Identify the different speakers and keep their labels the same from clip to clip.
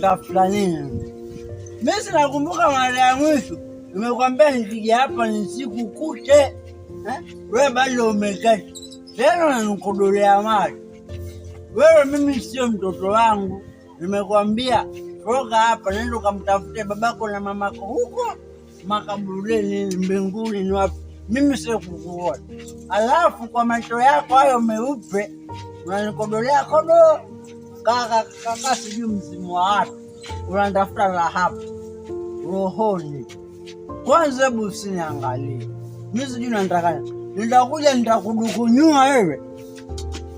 Speaker 1: Tafuta nini? Mimi nakumbuka mara ya mwisho nimekwambia nikija hapa ni siku kute. Wewe bado umeketi. Tena unanikodolea macho. Wewe mimi sio mtoto wangu. Nimekwambia toka hapa nenda kumtafute babako na mamako huko makaburini mbinguni ni wapi. Mimi sio kukuona. Alafu kwa macho yako hayo meupe unanikodolea kodo. Kaka sijui mzimu wa watu unatafuta la hapa rohoni. Kwanza hebu usiniangalie mimi, sijui nataka nitakuja nitakudukunyua wewe,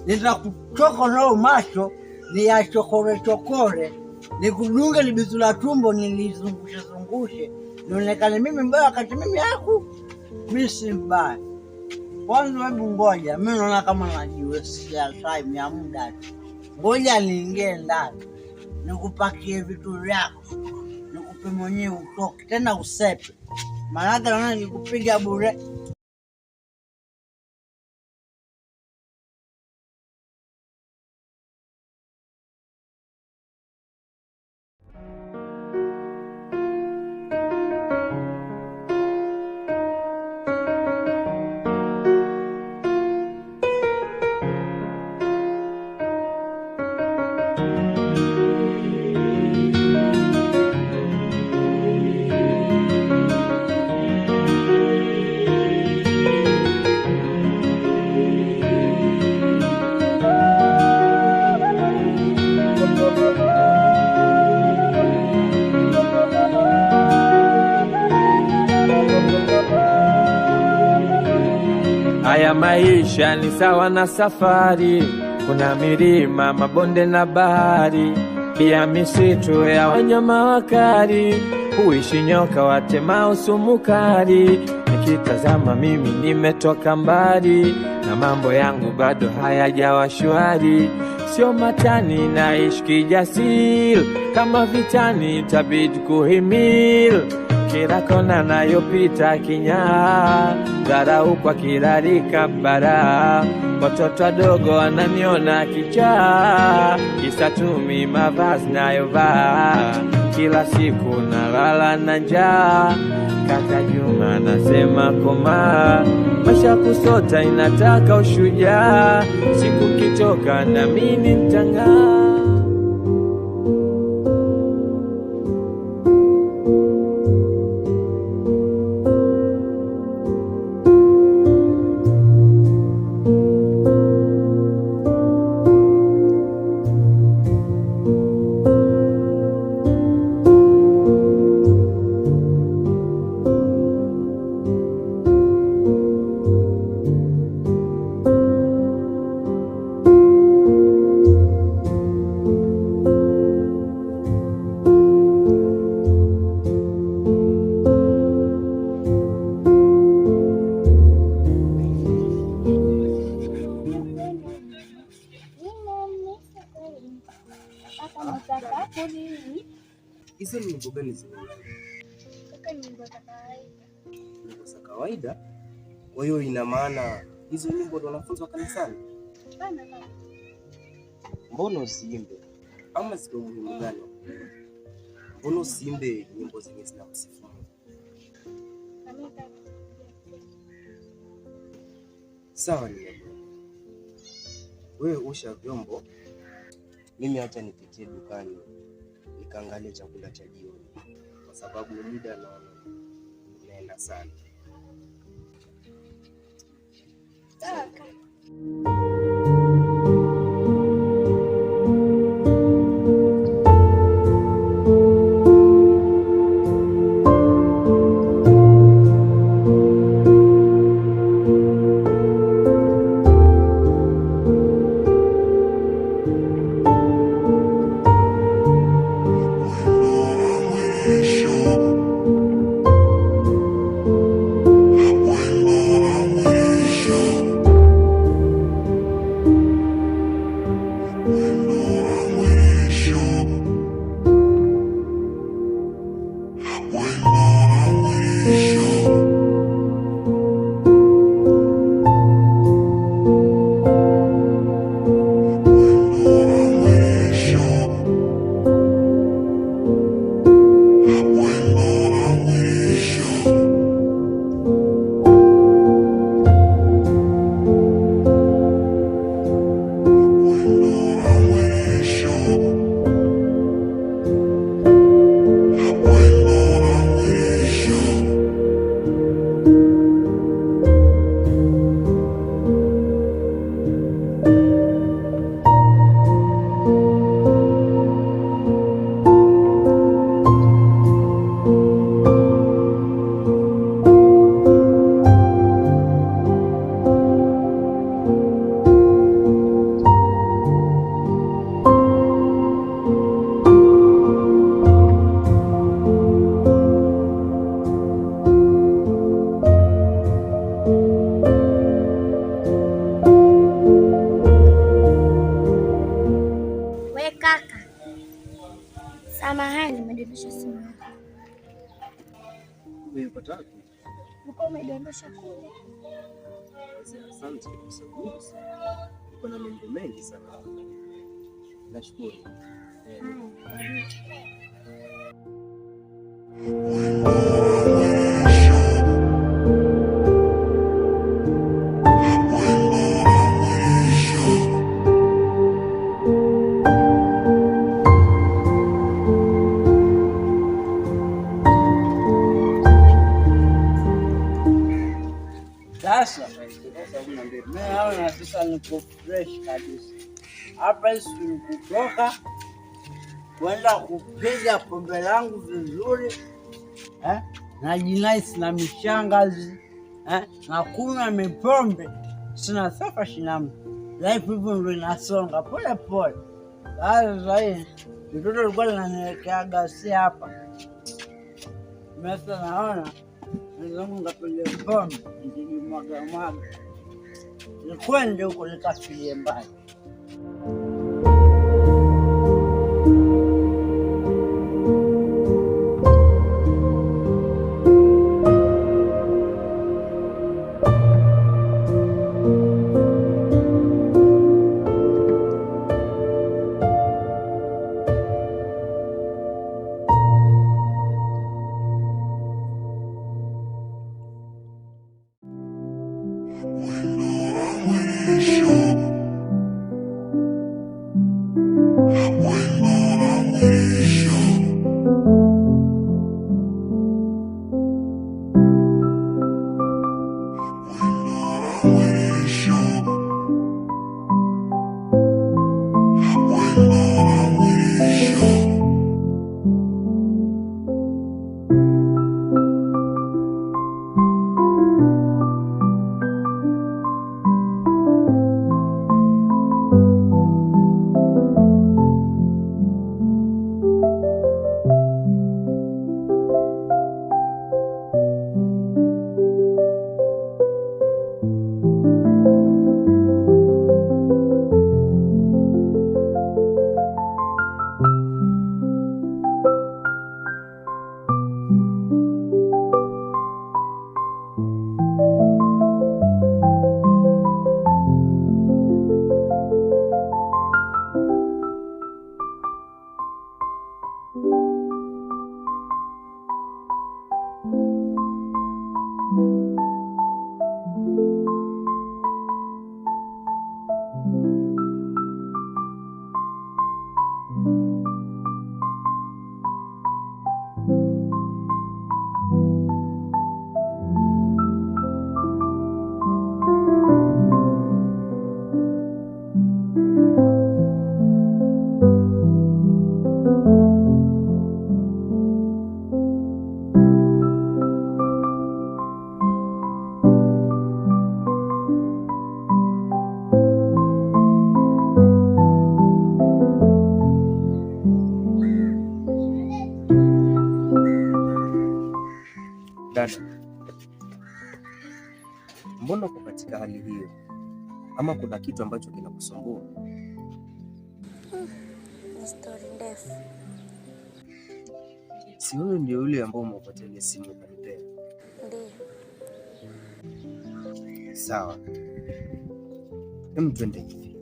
Speaker 1: nitakuchoka nao macho chokore nikudunge libizu la tumbo nilizungushe nionekane mimi mbaya wakati mimi mimi si mbaya. Kwanza hebu ngoja, mimi naona kama najiwestia time ya muda. Ngoja niingie ndani nikupakie vitu vyako nikupe mwenyewe utoke tena usepe, maana naona nikupiga bure.
Speaker 2: Haya maisha ni sawa na safari, kuna milima, mabonde na bahari, pia misitu ya wanyama wakali, huishi nyoka watemao sumu kali. Nikitazama mimi nimetoka mbali, na mambo yangu bado hayajawa shwari. Sio matani naishi kijasiri, kama vitani itabidi kuhimili. Kila kona nayopita kinyaa, dharau kwa kila rika bara. Watoto wadogo wananiona kichaa, kisa tumi mavazi nayovaa. Kila siku nalala na njaa, kaka Juma nasema koma. Maisha kusota inataka ushujaa, siku kitoka na mimi nitang'aa.
Speaker 3: Hizo ni mboga gani zile?
Speaker 4: Kaka ni mboga kawaida.
Speaker 3: Mboga kawaida? Kwa hiyo ina maana Hizo nyimbo ndo wanafunzwa kanisani? Mbona usiimbe? Ama ziko muhimu gani? Mbona usiimbe nyimbo zenye zinamsifu Mungu? Sawa, wewe osha vyombo, mimi acha nipitie dukani nikaangalie chakula cha jioni, kwa sababu muda naona unaenda sana.
Speaker 4: Samahani, nimedondosha simu yako.
Speaker 3: Umepata wapi?
Speaker 4: Uko umedondosha kule.
Speaker 3: Asante kwa sababu kuna mambo mengi sana. Nashukuru.
Speaker 1: Sasa naona sasa niko fresh kabisa hapa, ni kutoka kwenda kupiga pombe langu vizuri na jinaisi na mishangazi na kunywa mipombe, sina safa shinamu life hivyo ndo inasonga pole pole. Sasa hii mtoto alikuwa ananiwekea gasi hapa, mesa naona nizangu ngapiga pombe nikijimwaga nikwende huko nikafilie mbali.
Speaker 3: Dada, mbona uko katika hali hiyo? Ama kuna kitu ambacho kinakusumbua?
Speaker 4: Ni story ndefu.
Speaker 3: Si wewe ndio yule ambao umepotelea simu ukanipea?
Speaker 4: Ndio.
Speaker 3: Sawa, twende hivi.